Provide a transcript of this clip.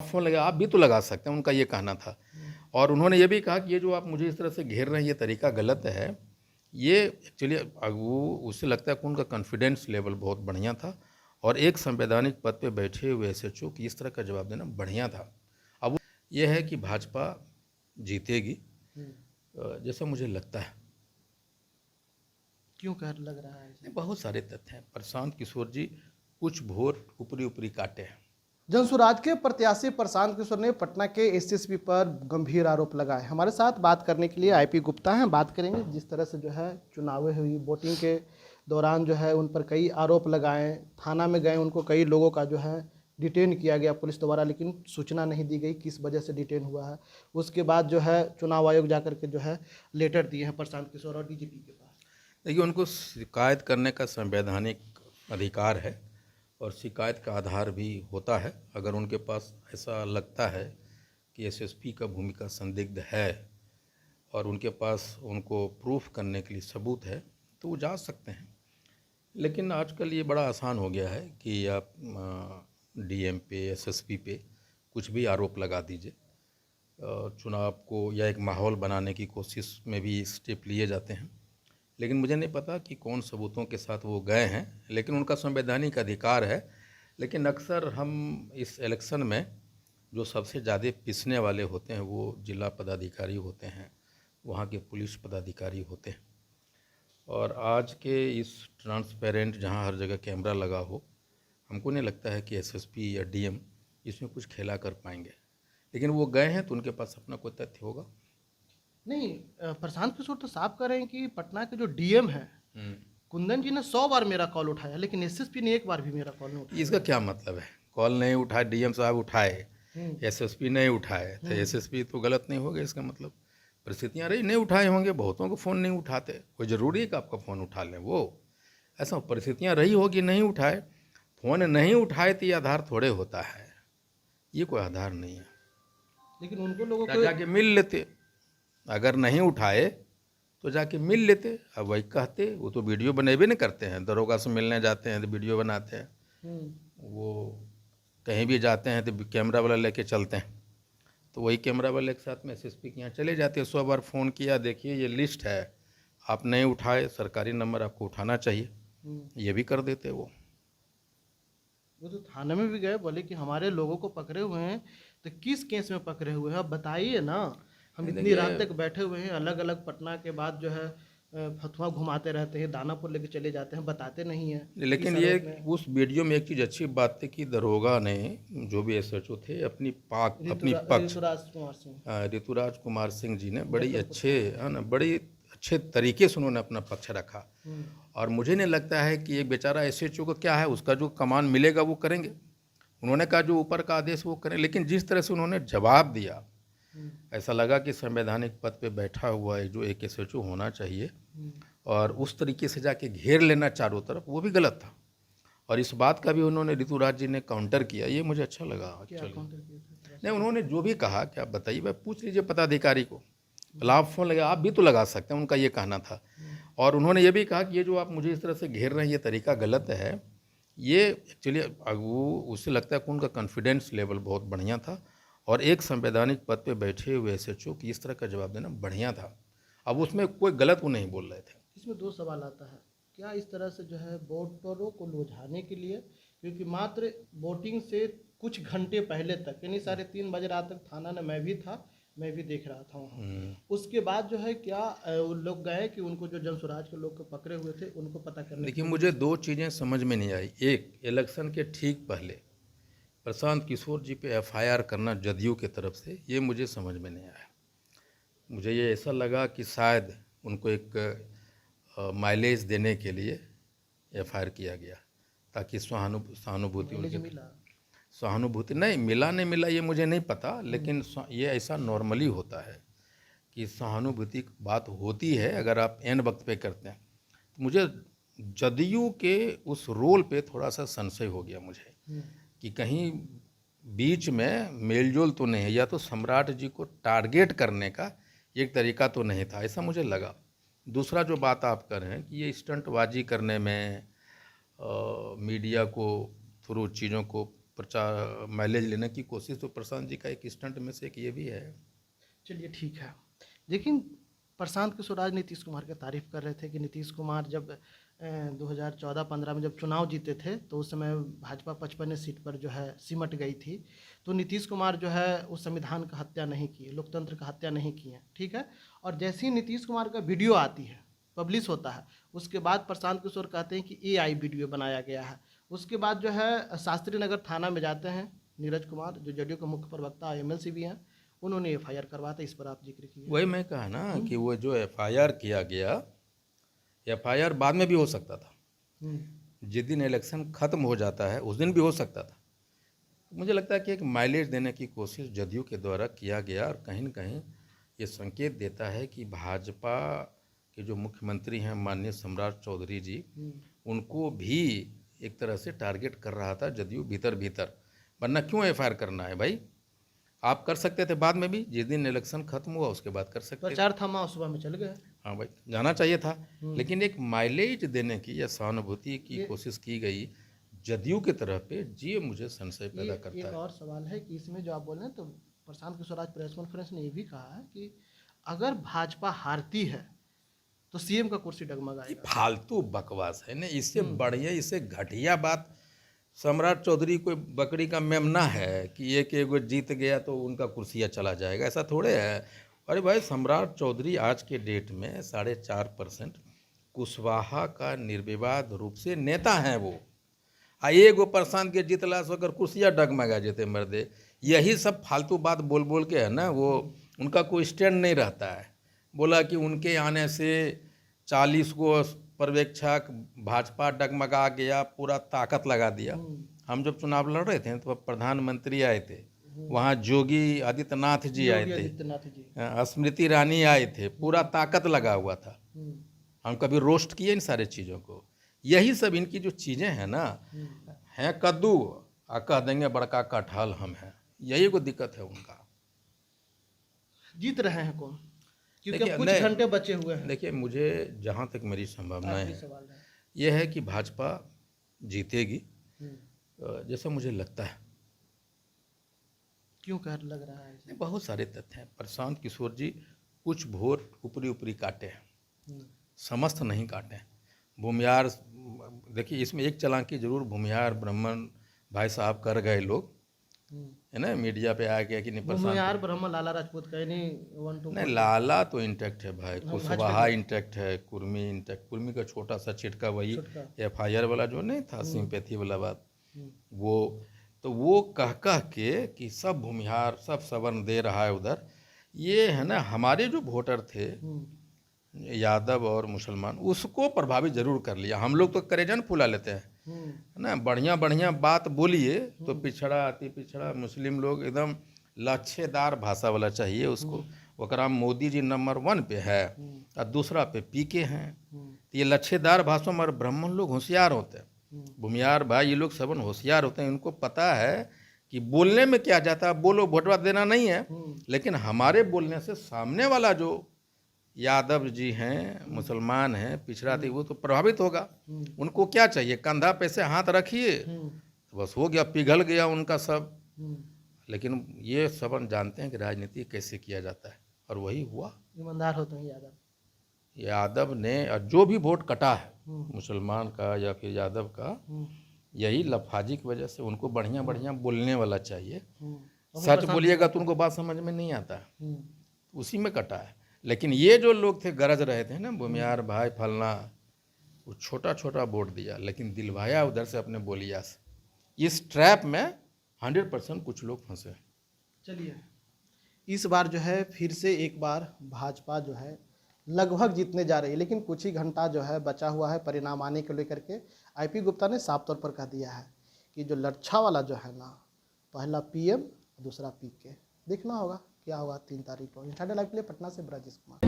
Phone लगा, आप भी तो लगा सकते हैं, उनका ये कहना था। और उन्होंने ये भी कहा कि ये जो आप मुझे इस तरह से घेर रहे हैं, ये तरीका गलत है। ये एक्चुअली वो उससे लगता है कि उनका कॉन्फिडेंस लेवल बहुत बढ़िया था और एक संवैधानिक पद पे बैठे हुए एसएचओ की इस तरह का जवाब देना बढ़िया था। अब वो ये है कि भाजपा जीतेगी, जैसा मुझे लगता है। क्यों कर लग रहा है? नहीं, बहुत सारे तथ्य हैं। प्रशांत किशोर जी कुछ भोर ऊपरी ऊपरी काटे हैं। जनसुराज के प्रत्याशी प्रशांत किशोर ने पटना के एसएसपी पर गंभीर आरोप लगाए। हमारे साथ बात करने के लिए आईपी गुप्ता हैं। बात करेंगे जिस तरह से जो है चुनाव हुई, वोटिंग के दौरान जो है उन पर कई आरोप लगाए, थाना में गए, उनको कई लोगों का जो है डिटेन किया गया पुलिस द्वारा, लेकिन सूचना नहीं दी गई किस वजह से डिटेन हुआ है। उसके बाद जो है चुनाव आयोग जाकर के जो है लेटर दिए हैं प्रशांत किशोर और डीजीपी के पास। देखिए, उनको शिकायत करने का संवैधानिक अधिकार है और शिकायत का आधार भी होता है। अगर उनके पास ऐसा लगता है कि एसएसपी का भूमिका संदिग्ध है और उनके पास उनको प्रूफ करने के लिए सबूत है तो वो जा सकते हैं। लेकिन आजकल ये बड़ा आसान हो गया है कि आप डीएम पे, एसएसपी पे कुछ भी आरोप लगा दीजिए। चुनाव को या एक माहौल बनाने की कोशिश में भी स्टेप लिए जाते हैं। लेकिन मुझे नहीं पता कि कौन सबूतों के साथ वो गए हैं, लेकिन उनका संवैधानिक अधिकार है। लेकिन अक्सर हम इस इलेक्शन में जो सबसे ज़्यादा पिसने वाले होते हैं वो जिला पदाधिकारी होते हैं, वहाँ के पुलिस पदाधिकारी होते हैं। और आज के इस ट्रांसपेरेंट जहाँ हर जगह कैमरा लगा हो, हमको नहीं लगता है कि एसएसपी या डीएम इसमें कुछ खेला कर पाएंगे। लेकिन वो गए हैं तो उनके पास अपना कोई तथ्य होगा। नहीं, प्रशांत किशोर तो साफ कर रहे हैं कि पटना के जो डीएम है कुंदन जी ने 100 बार मेरा कॉल उठाया, लेकिन एसएसपी ने एक बार भी मेरा कॉल नहीं उठाया। इसका क्या मतलब है? कॉल नहीं उठाए, डीएम साहब उठाए, एसएसपी नहीं उठाए, तो एसएसपी तो गलत नहीं हो गया इसका मतलब? परिस्थितियाँ रही, नहीं उठाए होंगे, बहुतों को फ़ोन नहीं उठाते। कोई ज़रूरी है कि आपका फ़ोन उठा लें? वो ऐसा परिस्थितियाँ रही होगी, नहीं उठाए। फ़ोन नहीं उठाए तो ये आधार थोड़े होता है, ये कोई आधार नहीं है। लेकिन उनको लोगों या को जाके मिल लेते, अगर नहीं उठाए तो जाके मिल लेते। अब वही कहते, वो तो वीडियो बनेबे नहीं करते हैं, दरोगा से मिलने जाते हैं तो वीडियो बनाते हैं। वो कहीं भी जाते हैं तो कैमरा वाला लेके चलते हैं, तो वही कैमरा वाले के साथ में एसएसपी के यहाँ चले जाते हैं। 100 बार फ़ोन किया, देखिए ये लिस्ट है, आप नहीं उठाए, सरकारी नंबर आपको उठाना चाहिए, ये भी कर देते वो तो थाने में भी गए, बोले कि हमारे लोगों को पकड़े हुए हैं। तो किस केस में पकड़े हुए हैं आप बताइए ना। हम इतनी रात तक बैठे हुए हैं, अलग अलग पटना के बाद जो है फतुहा घुमाते रहते हैं, दानापुर लेके चले जाते हैं, बताते नहीं है। लेकिन ये उस वीडियो में एक चीज़ अच्छी बात थी कि दरोगा ने, जो भी एसएचओ थे, अपनी पक्ष ऋतुराज कुमार सिंह, ऋतुराज कुमार सिंह जी ने बड़ी अच्छे, है ना, बड़ी अच्छे तरीके से उन्होंने अपना पक्ष रखा। और मुझे नहीं लगता है कि एक बेचारा एसएचओ को क्या है, उसका जो कमान मिलेगा वो करेंगे। उन्होंने कहा जो ऊपर का आदेश वो करें, लेकिन जिस तरह से उन्होंने जवाब दिया, ऐसा लगा कि संवैधानिक पद पे बैठा हुआ है जो एक एसएचओ होना चाहिए, और उस तरीके से जाके घेर लेना चारों तरफ, वो भी गलत था। और इस बात का भी उन्होंने, ऋतुराज जी ने काउंटर किया, ये मुझे अच्छा लगा एक्चुअली। नहीं, उन्होंने जो भी कहा कि आप बताइए, भाई पूछ लीजिए पदाधिकारी को, भला आप फ़ोन लगा, आप भी तो लगा सकते हैं, उनका ये कहना था। और उन्होंने ये भी कहा कि ये जो आप मुझे इस तरह से घेर रहे हैं, ये तरीका गलत है। ये एक्चुअली वो उससे लगता है कि उनका कॉन्फिडेंस लेवल बहुत बढ़िया था और एक संवैधानिक पद पे बैठे हुए एसएचओ की इस तरह का जवाब देना बढ़िया था। अब उसमें कोई गलत वो नहीं बोल रहे थे। इसमें दो सवाल आता है, क्या इस तरह से जो है वोटरों को लुभाने के लिए, क्योंकि मात्र वोटिंग से कुछ घंटे पहले तक, यानी 3:30 बजे रात तक थाना में मैं भी था, मैं भी देख रहा था वहाँ। उसके बाद जो है क्या उन लोग गए कि उनको जो जनसुराज के लोग को पकड़े हुए थे उनको पता करने? देखिए, मुझे दो चीज़ें समझ में नहीं आई। एक, इलेक्शन के ठीक पहले प्रशांत किशोर जी पे एफआईआर करना जदयू के तरफ से, ये मुझे समझ में नहीं आया। मुझे ये ऐसा लगा कि शायद उनको एक माइलेज देने के लिए एफआईआर किया गया, ताकि सहानुभूति उनकी, सहानुभूति नहीं मिला, नहीं मिला ये मुझे नहीं पता, लेकिन ये ऐसा नॉर्मली होता है कि सहानुभूति की बात होती है अगर आप एन वक्त पे करते हैं। तो मुझे जदयू के उस रोल पे थोड़ा सा संशय हो गया मुझे कि कहीं बीच में मेलजोल तो नहीं है, या तो सम्राट जी को टारगेट करने का एक तरीका तो नहीं था, ऐसा मुझे लगा। दूसरा जो बात आप कर रहे हैं कि ये स्टंटबाजी करने में, मीडिया को थ्रू चीज़ों को प्रचार माइलेज लेने की कोशिश, तो प्रशांत जी का एक स्टंट में से एक ये भी है। चलिए ठीक है, लेकिन प्रशांत किशोर आज नीतीश कुमार की तारीफ कर रहे थे कि नीतीश कुमार जब 2014-15 में जब चुनाव जीते थे तो उस समय भाजपा 55 सीट पर जो है सिमट गई थी, तो नीतीश कुमार जो है उस संविधान का हत्या नहीं किए, लोकतंत्र का हत्या नहीं किए, ठीक है। और जैसे ही नीतीश कुमार का वीडियो आती है, पब्लिश होता है, उसके बाद प्रशांत किशोर कहते हैं कि AI वीडियो बनाया गया है। उसके बाद जो है शास्त्री नगर थाना में जाते हैं, नीरज कुमार जो जदयू के मुख्य प्रवक्ता MLC भी हैं, उन्होंने FIR करवाते, इस पर आप जिक्र किए। वही मैं कहा ना कि वो जो FIR किया गया, FIR बाद में भी हो सकता था, जिस दिन इलेक्शन खत्म हो जाता है उस दिन भी हो सकता था। मुझे लगता है कि एक माइलेज देने की कोशिश जदयू के द्वारा किया गया, और कहीं न कहीं ये संकेत देता है कि भाजपा के जो मुख्यमंत्री हैं माननीय सम्राट चौधरी जी, उनको भी एक तरह से टारगेट कर रहा था जदयू भीतर भीतर। वरना क्यों FIR करना है भाई, आप कर सकते थे बाद में भी, जिस दिन इलेक्शन खत्म हुआ उसके बाद कर सकते थे। प्रचार थमा, सुबह में चल गए। हाँ भाई, जाना चाहिए था, लेकिन एक माइलेज देने की या सहानुभूति की कोशिश की गई जदयू की तरफ पे, ये मुझे संशय पैदा करता एक है। और सवाल है कि इसमें जो आप बोल रहे हैं, तो प्रशांत किशोर आज प्रेस कॉन्फ्रेंस में ये भी कहा है कि अगर भाजपा हारती है तो CM का कुर्सी ये डगमगाएगा। फालतू बकवास है ना, इससे बढ़िया, इससे घटिया बात सम्राट चौधरी कोई बकरी का मेमना है कि एक एगो जीत गया तो उनका कुर्सिया चला जाएगा, ऐसा थोड़े है। अरे भाई, सम्राट चौधरी आज के डेट में 4.5% कुशवाहा का निर्विवाद रूप से नेता हैं वो। आ एगो प्रशांत के जीतला से अगर कुर्सिया डगमगा जेते मर्दे, यही सब फालतू बात बोल बोल के है ना, वो उनका कोई स्टैंड नहीं रहता है। बोला कि उनके आने से 40 गो पर्यवेक्षक भाजपा डगमगा गया, पूरा ताकत लगा दिया। हम जब चुनाव लड़ रहे थे तो प्रधानमंत्री आए थे, वहाँ योगी आदित्यनाथ जी आए थे, स्मृति ईरानी आए थे, पूरा ताकत लगा हुआ था। हम कभी रोस्ट किए इन सारे चीज़ों को। यही सब इनकी जो चीज़ें हैं ना, हैं कद्दू आ कह देंगे बड़का कटहल हम हैं, यही को दिक्कत है उनका। जीत रहे हैं कौन, क्योंकि देखिए, अब कुछ नहीं, घंटे बचे हुए हैं। देखिए, मुझे जहाँ तक मेरी संभावनाएं आखिरी हैं, सवाल है। यह है कि भाजपा जीतेगी, जैसा मुझे लगता है। क्यों कह लग रहा है ऐसे? बहुत सारे तथ्य हैं। प्रशांत किशोर जी कुछ वोट ऊपरी ऊपरी काटे हैं, समस्त नहीं काटे हैं। भूमिहार, देखिए इसमें एक चालाकी जरूर भूमिहार ब्राह्मण भाई साहब कर गए लोग, है ना, मीडिया पे आ गया कि नहीं भूमिहार ब्रह्म लाला राजपूत का नहीं 1 2 नहीं, लाला तो इंटैक्ट है भाई, कुशवाहा इंटैक्ट है, कुर्मी इंटैक्ट, कुर्मी का छोटा सा छिटका, वही FIR वाला जो नहीं था, सिंपैथी वाला बात, वो तो वो कह कह के कि सब भूमिहार सब सवर्ण दे रहा है उधर। ये है ना, हमारे जो वोटर थे यादव और मुसलमान, उसको प्रभावित जरूर कर लिया। हम लोग तो करेजन फुला लेते हैं, है ना, बढ़िया बढ़िया बात बोलिए तो पिछड़ा अति पिछड़ा मुस्लिम लोग एकदम लच्छेदार भाषा वाला चाहिए उसको। ओकरा मोदी जी नंबर 1 पे है और दूसरा पे PK हैं। तो ये लच्छेदार भाषा में ब्राह्मण लोग होशियार होते हैं, भूमिहार भाई ये लोग सबन होशियार होते हैं। इनको पता है कि बोलने में क्या जाता है, बोलो वोटवा देना नहीं है, लेकिन हमारे बोलने से सामने वाला जो यादव जी हैं, मुसलमान हैं, पिछड़ा थी, वो तो प्रभावित होगा। उनको क्या चाहिए, कंधा पे से हाथ रखिए तो बस हो गया, पिघल गया उनका सब। लेकिन ये सबन जानते हैं कि राजनीति कैसे किया जाता है, और वही हुआ। ईमानदार होते हैं यादव ने जो भी वोट कटा है मुसलमान का या फिर यादव का, यही लफाजी की वजह से। उनको बढ़िया बढ़िया बोलने वाला चाहिए, सच बोलिएगा तो उनको बात समझ में नहीं आता है, उसी में कटा है। लेकिन ये जो लोग थे गरज रहे थे ना, भूमिहार भाई फलना, वो छोटा छोटा वोट दिया लेकिन दिलवाया उधर से अपने बोलिया से। इस ट्रैप में 100% कुछ लोग फंसे। चलिए, इस बार जो है फिर से एक बार भाजपा जो है लगभग जीतने जा रही है, लेकिन कुछ ही घंटा जो है बचा हुआ है परिणाम आने को लेकर के। IP गुप्ता ने साफ तौर पर कह दिया है कि जो लच्छा वाला जो है ना, पहला PM दूसरा PK, देखना होगा क्या होगा 3 तारीख को। इंडिया लाइव के लिए पटना से ब्रजेश कुमार।